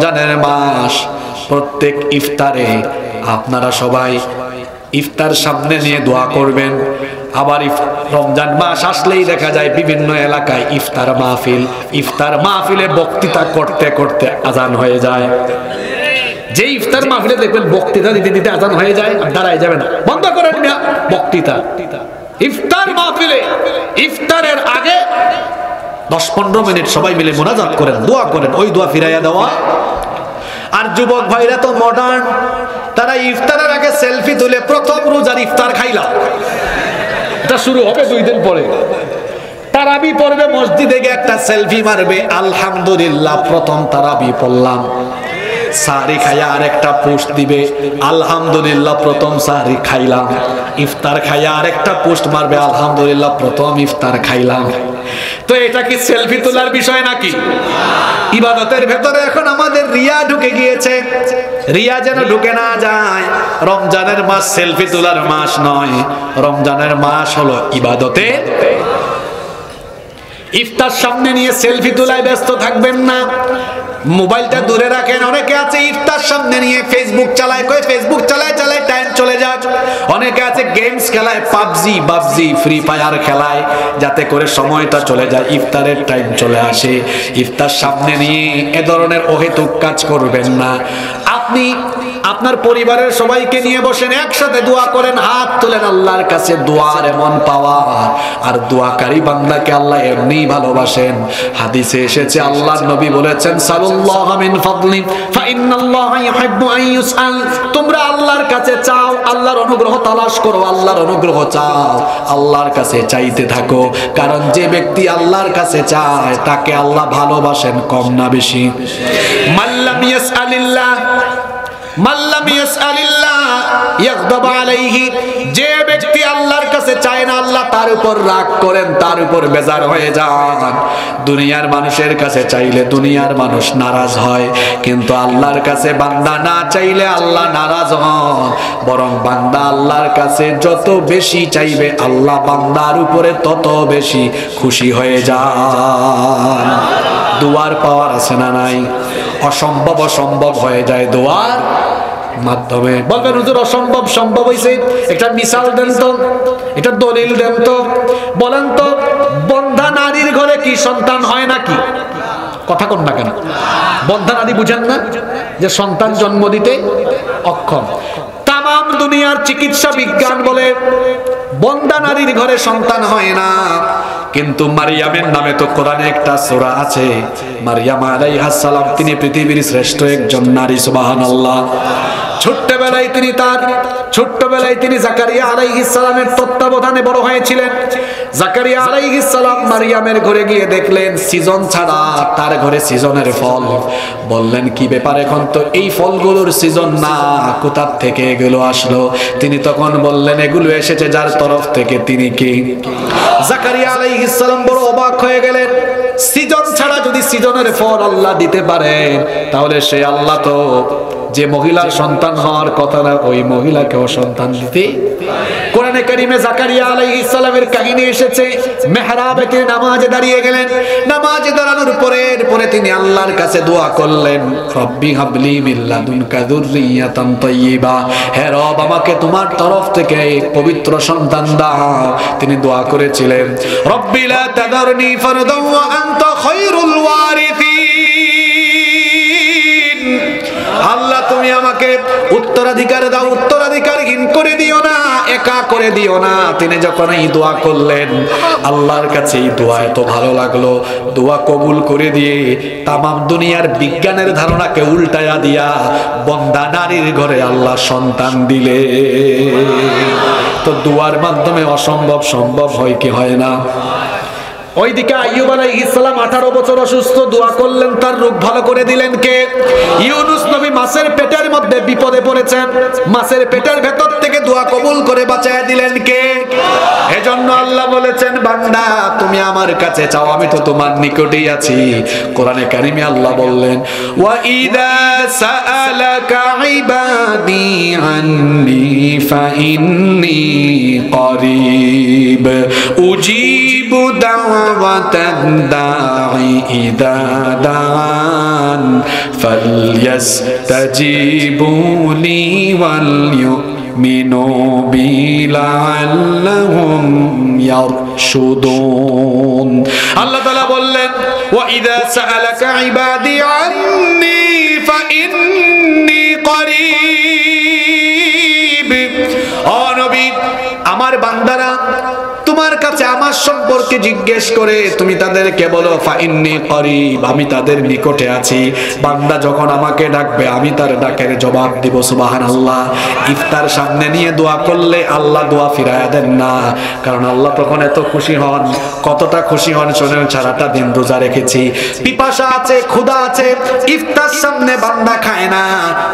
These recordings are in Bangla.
রমজানের মাস, প্রত্যেক ইফতারে আপনারা সবাই ইফতার সামনে নিয়ে দোয়া করবেন। আবার রমজান মাস আসলেই দেখা যায় বিভিন্ন এলাকায় ইফতার মাহফিল, ইফতার মাহফিলে বক্তৃতা করতে করতে আজান হয়ে যায়। যে ইফতার মাহফিলে দেখবেন বক্তৃতা দিতে দিতে আজান হয়ে যায়, দাঁড়ায় যাবে না, বন্ধ করেন না বক্তৃতা। ইফতার মাহফিলে ইফতারের আগে 10-15 মিনিট সবাই মিলে মোনাজাত করেন, দোয়া করেন, ওই দোয়া ফিরাইয়া দেওয়া। আর যুবক ভাইরা তো মডার্ন, তারা ইফতারের আগে সেলফি তুলে প্রথম রোজার ইফতার খাইলাম, এটা শুরু হবে 2 দিন পরে। তারাবি পড়বে, মসজিদে গিয়ে একটা সেলফি মারবে, আলহামদুলিল্লাহ প্রথম তারাবি পড়লাম। সাহরি খাইয়া আরেকটা পোস্ট দিবে, আলহামদুলিল্লাহ প্রথম সাহরি খাইলাম। ইফতার খাইয়া আরেকটা পোস্ট মারবে, আলহামদুলিল্লাহ প্রথম ইফতার খাইলাম। তো এটা কি সেলফি তোলার বিষয় নাকি? ইবাদতের ভেতরে এখন আমাদের রিয়া ঢুকে গিয়েছে। রিয়া যেন ঢুকে না যায়। রমজানের মাস সেলফি তোলার মাস নয়, রমজানের মাস হলো ইবাদতের। ইফতার সামনে নিয়ে সেলফি তোলায় ব্যস্ত থাকবেন না, মোবাইলটা দূরে রাখেন। অনেকে আছে ইফতার সামনে নিয়ে ফেসবুক চালায়, কই ফেসবুক চালায় চালায় টাইম চলে যায়। অনেকে আছে গেমস খেলায়, পাবজি ফ্রি ফায়ার খেলায়, যাতে করে সময়টা চলে যায়, ইফতারের টাইম চলে আসে। ইফতার সামনে নিয়ে এ ধরনের অহেতুক কাজ করবেন না। আপনি আপনার পরিবারের সবাইকে নিয়ে বসেন, একসাথে দোয়া করেন, হাত তোলেন আল্লাহর কাছে। দোয়ার এমন পাওয়া, আর দোয়াকারী বান্দাকে আল্লাহ এমনি ভালোবাসেন। হাদিসে এসেছে, আল্লাহর নবী বলেছেন, সাল্লাল্লাহু মিন ফাদলি ফা ইন্নাল্লাহা ইউহিব্বু আন ইউসআল। তোমরা আল্লাহর কাছে চাও, আল্লাহর অনুগ্রহ তালাশ করো, আল্লাহর অনুগ্রহ চাও, আল্লাহর কাছে চাইতে থাকো। কারণ যে ব্যক্তি আল্লাহর কাছে চায় তাকে আল্লাহ ভালোবাসেন, কম না বেশি। মাল্লাম ইয়াসআলিল্লাহ মাল্লাম ইয়াসআলিল্লাহ ইয়াগদাব আলাইহি। যে ব্যক্তি আল্লাহর কাছে চায় না, আল্লাহ তার উপর রাগ করেন, তার উপর বেজার হয়ে যান। দুনিয়ার মানুষের কাছে চাইলে দুনিয়ার মানুষ নারাজ হয়, কিন্তু আল্লাহর কাছে বান্দা না চাইলে আল্লাহ নারাজ হন। বরং বান্দা আল্লাহর কাছে যত বেশি চাইবে, আল্লাহ বান্দার উপরে তত বেশি খুশি হয়ে যান। দোয়ার পাওয়ার আছে না নাই? অসম্ভব অসম্ভব হয়ে যায় দোয়ার মাধ্যমে। বলবেন হুজুর অসম্ভব সম্ভব হইছে, একটা মিসাল দেন তো, এটা দলিল দেন তো। বলেন তো, বন্ধা নারীর ঘরে কি সন্তান হয় নাকি? কথা কোন না কেন? বন্ধা নারী বুঝেন না যে সন্তান জন্ম দিতে অক্ষম? তাম দুনিয়ার চিকিৎসা বিজ্ঞান বলে বন্ধা নারীর ঘরে সন্তান হয় না। কিন্তু মারিয়ামের নামে তো কোরআনে একটা সূরা আছে, মারিয়াম আলাইহিস সালাম, তিনি পৃথিবীর শ্রেষ্ঠ একজন নারী, সুবহানাল্লাহ। ছোট্টবেলায় তিনি জাকারিয়া আলাইহিস সালামের তত্ত্বাবধানে বড় হয়েছিলেন। জাকারিয়া আলাইহিস সালাম মারিয়ামের ঘরে গিয়ে দেখলেন সিজন ছাড়া তার ঘরে সিজনের ফল। বললেন, কি ব্যাপার, এখন তো এই ফলগুলোর সিজন না, কোথা থেকে এগুলো আসলো? তিনি তখন বললেন, এগুলো এসেছে যার তরফ থেকে, তিনি কি? জাকারিয়া আলাইহিস সালাম বড় অবাক হয়ে গেলেন। সিজন ছাড়া যদি সিজনের ফল আল্লাহ দিতে পারে, তাহলে সে আল্লাহ তো যে মহিলার সন্তান হওয়ার কথা না, ওই মহিলাকেও সন্তান দিতে। কোরআনে কারিমে জাকারিয়া আলাইহিস সালামের কাহিনী এসেছে। মেহরাবে তিনি নামাজে দাঁড়িয়ে গেলেন। নামাজে দাঁড়ানোর পরে তিনি আল্লাহর কাছে দোয়া করলেন, রব্বি হাবলি মিন লাদুনকা যুররিয়াতান তাইয়্যিবা। হে রব, আমাকে তোমার তরফ থেকে পবিত্র সন্তান দাও। তিনি দোয়া করেছিলেন, রব্বি লা তাযারনি ফারদান ওয়া আনতা খায়রুল ওয়ারিসিন। আল্লাহ, তুমি আমাকে উত্তরাধিকার দাও, উত্তরাধিকারহীন করে দিও না, একা করে দিও না। তিনি যখন এই দোয়া করলেন, আল্লাহর কাছে এই দোয়া এত ভালো লাগলো, দোয়া কবুল করে দিয়ে তামাম দুনিয়ার বিজ্ঞানের ধারণাকে উল্টায়া দিয়া বন্দা নারীর ঘরে আল্লাহ সন্তান দিলে। তো দোয়ার মাধ্যমে অসম্ভব সম্ভব হয় কি হয় না? ওইদিকে আইয়ুব আলাইহিস সালাম 18 বছর অসুস্থ, দোয়া করলেন, তার রোগ ভালো করে দিলেন কে? ইউনুস নবী মাছের পেটের মধ্যে বিপদে পড়েছেন, মাছের পেটের ভেতর থেকে দোয়া কবুল করে বাঁচায় দিলেন কে? এজন্য আল্লাহ বলেছেন, বান্দা তুমি আমার কাছে চাও, আমি তো তোমার নিকটেই আছি। কোরআনে কারিমে আল্লাহ বললেন, ওয়া ইযা সাআলাকা ইবাদি আন্নি ফা ইন্নী করিব উজিব دعوة الداعي إذا دعان فليستجيبوا لي وليؤمنوا بي لعلهم يرشدون আল্লাহ তাআলা বললেন وإذا سألك عبادي عني فإني قريب ও নবী আমার বান্দারা তোমার কাছে আমার সম্পর্কে জিজ্ঞেস করে তুমি তাদেরকে বলো ফাইন্নী করিব, আমি তাদের নিকটে আছি। বান্দা যখন আমাকে ডাকবে আমি তার ডাকের জবাব দিব। সুবহানাল্লাহ। ইফতার সামনে নিয়ে দোয়া করলে আল্লাহ দোয়া ফিরায়া দেন না, কারণ আল্লাহ তখন এত খুশি হন। কতটা খুশি হন শোনেন, সারাটা দিন রোজা রেখেছি, পিপাসা আছে, ক্ষুধা আছে, ইফতার সামনে বান্দা খায় না,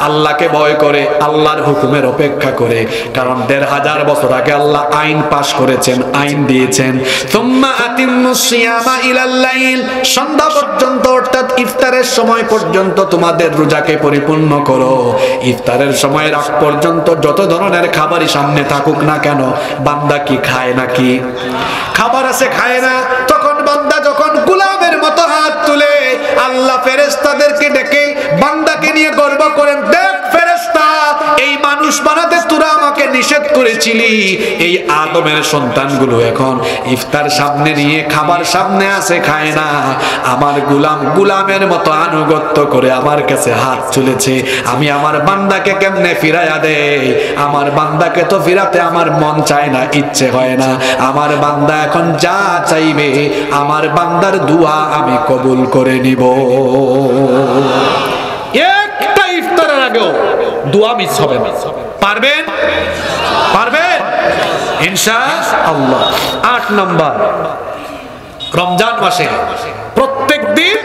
আল্লাহকে ভয় করে, আল্লাহর হুকুমের অপেক্ষা করে, কারণ ১৫০০ বছর আগে আল্লাহ আইন পাশ করেছেন, আইন দিয়েছেন সুম্মা আতিম্মুস সিয়ামা ইলাল লাইল, সন্ধ্যা পর্যন্ত অর্থাৎ ইফতারের সময় পর্যন্ত তোমাদের রোজাকে পরিপূর্ণ করো। ইফতারের সময়ের আগ পর্যন্ত যত ধরনের খাবারই সামনে থাকুক না কেন, বান্দা কি খায় নাকি? খাবার আছে খায় না। তখন বান্দা যখন গোলামের মতো হাত তুলে আল্লাহ ফেরেশতাদেরকে ডেকে বান্দাকে নিয়ে গর্ব করেন, দেখ ফেরেশতা, এই মানুষ বানাতে তোরা আমাকে নিষেধ করেছিলি, এই আদমের সন্তানগুলো এখন ইফতার সামনে নিয়ে খাবার সামনে আছে খায় না, আমার গোলামের মতো আনুগত্য করে আমার কাছে হাত তুলেছে, আমি আমার বান্দাকে কেমনে ফিরাইয়া দেই? আমার বান্দাকে তো ফিরাতে আমার মন চায় না, ইচ্ছে হয় না। আমার বান্দা এখন যা চাইবে আমার বান্দার দোয়া আমি কবুল করে নিব। একটা ইফতারের আগেও দোয়া মিস হবে না। পারবেন? পারবেন ইনশাআল্লাহ। ৮ নাম্বার, রমজান মাসে প্রত্যেক দিন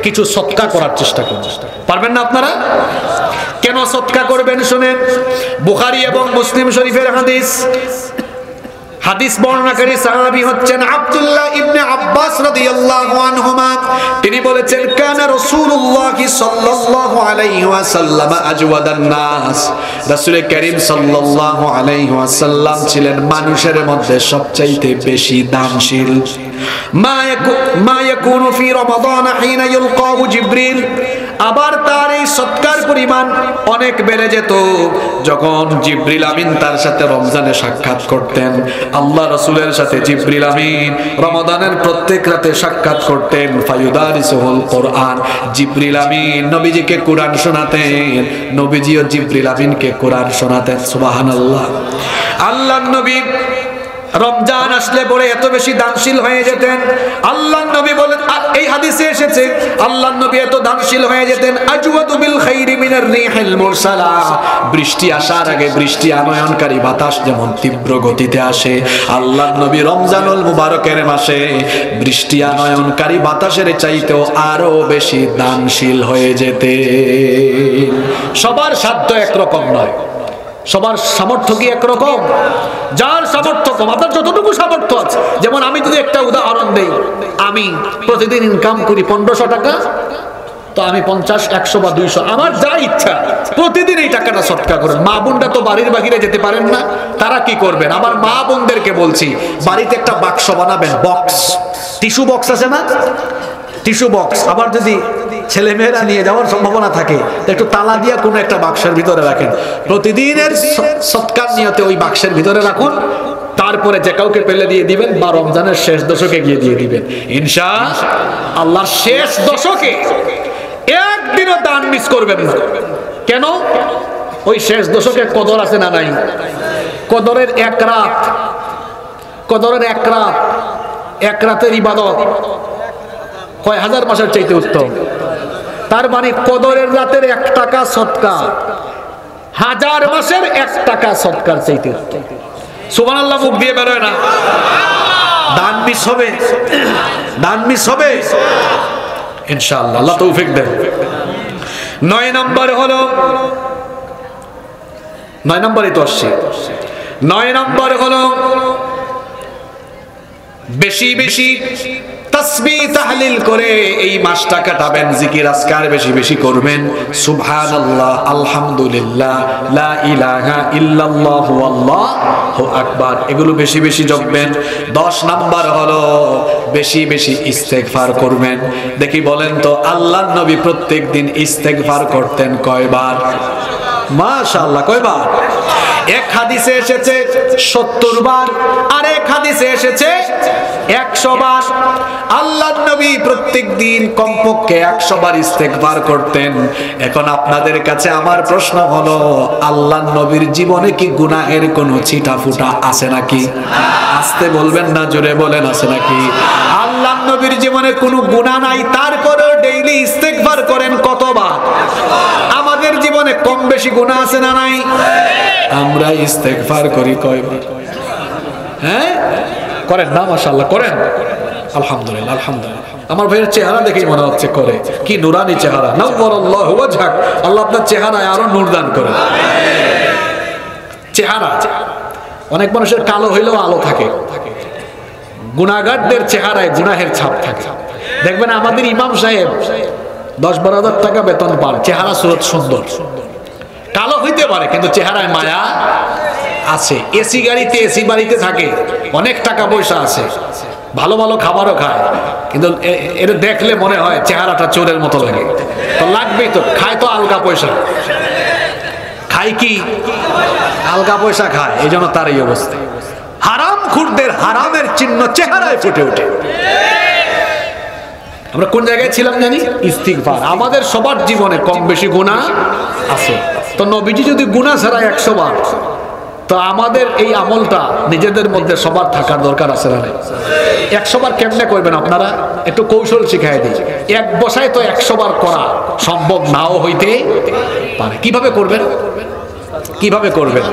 কিছু সদকা করার চেষ্টা করুন। পারবেন না আপনারা? কেন সদকা করবেন শুনেন, বুখারী এবং মুসলিম শরীফের হাদিস। হাদিস বর্ণনাকারী সাহাবী হচ্ছেন আব্দুল্লাহ ইবনে আব্বাস রাদিয়াল্লাহু আনহুমা। তিনি বলেছেন কানা রাসূলুল্লাহ সাল্লাল্লাহু আলাইহি ওয়াসাল্লাম আজওয়াদান নাস, রাসূল করিম সাল্লাল্লাহু আলাইহি ওয়াসাল্লাম ছিলেন মানুষের মধ্যে সবচাইতে বেশি দানশীল। মা ইয়াকুনু ফি রমাদান হিনা ইলকাহু জিবরিল, আবার তার এই সৎকার পরিমাণ অনেক বেড়ে যেত যখন জিবরিল আমিন তার সাথে রমজানে সাক্ষাৎ করতেন। আল্লাহ রাসূলের সাথে জিবরিল আমিন রমাদানের প্রত্যেক রাতে সাক্ষাৎ করতেন। ফায়ুদারিসুল কোরআন, জিবরিল আমিন নবীজিকে কোরআন শোনাতেন, নবীজিও জিবরিল আমিনকে কোরআন শোনাতেন। সুবহানাল্লাহ। আল্লাহর নবী রমজান আসলে পরে এত বেশি দানশীল হয়ে যেতেন, আল্লাহর নবী বলেন, এই হাদিসে এসেছে আল্লাহর নবী এত দানশীল হয়ে যেতেন, আজওয়াদু বিল খাইরি মিনার রিহিল মুরসালা, বৃষ্টি আসার আগে বৃষ্টি আনয়নকারী বাতাস যেমন তীব্র গতিতে আসে, আল্লাহর নবী রমজানুল মুবারকের মাসে বৃষ্টি আনয়নকারী বাতাসের চাইতেও আরো বেশি দানশীল হয়ে যেতেন। সবার সাধ্য একরকম নয়, সবার সামর্থ্য কি একরকম? যার সামর্থ্য কম, আপনার যতটুকু সামর্থ্য আছে, যেমন আমি যদি একটা উদাহরণ দেই, আমি প্রতিদিন ইনকাম করি 1500 টাকা, তো আমি 50, 100 বা 200, আমার যা ইচ্ছা প্রতিদিন এই টাকাটা সদকা করেন। মা বোনটা তো বাড়ির বাহিরে যেতে পারেন না, তারা কি করবেন? আবার মা বোনদেরকে বলছি, বাড়িতে একটা বাক্স বানাবেন, বক্স, টিস্যু বক্স আছে না, টিস্যু বক্স, আবার যদি ছেলে মেয়েরা নিয়ে যাওয়ার সম্ভাবনা থাকে একটু তালা দিয়ে কোনো একটা বাক্সের ভিতরে রাখেন, প্রতিদিনের সৎকার নিয়তে ওই বাক্সের ভিতরে রাখুন, তারপরে যে কাউকে পেলে দিয়ে দিবেন বা রমজানের শেষ দশকে গিয়ে দিয়ে দিবেন ইনশাআল্লাহ। শেষ দশকে একদিনও দান মিস করবেন না। কেন? ওই শেষ দশকে কদর আছে না নাই? কদরের এক রাত, কদরের এক রাত, এক রাতের ইবাদত কয় হাজার মাসের চাইতে উত্তম। তার মানে কদরের রাতের 1 টাকা সদকা 1000 মাসের 1 টাকা সদকার চাইতে উত্তম। সুবহানাল্লাহ মুখ দিয়ে বেরোয় না। দান মিস হবে, দান মিস হবে ইনশাআল্লাহ, আল্লাহ তৌফিক দেন। 9 নম্বর হলো, 9 নম্বরই তো আসছে, 9 নম্বর হলো বেশি বেশি তাসবিহ তাহলিল করে এই মাসটা কাটাবেন, জিকির আজকার বেশি বেশি করবেন, সুবহানাল্লাহ, আলহামদুলিল্লাহ, লা ইলাহা ইল্লাল্লাহু আল্লাহু আকবার, এগুলো বেশি বেশি জপবেন। 10 নাম্বার হলো বেশি বেশি ইস্তেগফার করবেন। দেখি বলেন তো আল্লাহর নবী প্রত্যেকদিন ইস্তেগফার করতেন কয়বার? মাশাআল্লাহ, কয়বার? এক হাদিসে এসেছে 70 বার, আর এক হাদিসে এসেছে 100 বার। আল্লাহর নবী প্রত্যেকদিন কমপক্ষে 100 বার ইস্তেগফার করতেন। এখন আপনাদের কাছে আমার প্রশ্ন হলো, আল্লাহর নবীর জীবনে কি গুনাহের কোনো ছিটাফুটা আছে নাকি? আস্তে বলবেন না, জোরে বলেন, আছে নাকি? আল্লাহর নবীর জীবনে কোনো গুনাহ নাই, তারপরেও ডেইলি ইস্তেগফার করেন কতবার? আমাদের জীবনে কম বেশি গুনাহ আছে না নাই? আমরা ইস্তেগফার করি কয়বার? হ্যাঁ, করেন না? মাশাআল্লাহ, করেন। আলহামদুলিল্লাহ, আলহামদুলিল্লাহ। আমার ভাইয়ের চেহারা দেখেই মনে হচ্ছে করে, কি নুরানি চেহারা। নাওয়ারাল্লাহু ওয়াজহাক, আল্লাহ আপনার চেহারায় আরো নূর দান করেন। চেহারা, অনেক মানুষের কালো হইলেও আলো থাকে, গুনাহগারদের চেহারায় গুনাহের ছাপ থাকে। দেখবেন আমাদের ইমাম সাহেব 10-12 হাজার টাকা বেতন পান, চেহারা সুরত সুন্দর, কালো হইতে পারে কিন্তু চেহারায় মায়া আছে। এসি গাড়িতে, এসি বাড়িতে থাকে, অনেক টাকা পয়সা আছে, ভালো ভালো খাবারও খায়, কিন্তু এটা দেখলে মনে হয় চেহারাটা চোরের মতো লাগে। তো লাগবেই তো, খায় তো আলগা পয়সা, খায় কি আলগা পয়সা খায়, এই জন্য তার এই অবস্থা। হারাম খুরদের হারামের চিহ্ন চেহারায় ফুটে ওঠে। আমরা কোন জায়গায় ছিলাম জানি? ইস্তিগফার। আমাদের সবার জীবনে কম বেশি গুনাহ আছে। তো নবীজি যদি গুনাহ ছাড়া 100 বার, তো আমাদের এই আমলটা নিজেদের মধ্যে সবার থাকার দরকার আছে না? 100 বার কেমনে করবেন আপনারা? একটু কৌশল শিখাই দিই। এক বসায় তো 100 বার করা সম্ভব নাও হইতে পারে। কিভাবে করবেন? কিভাবে করবেন?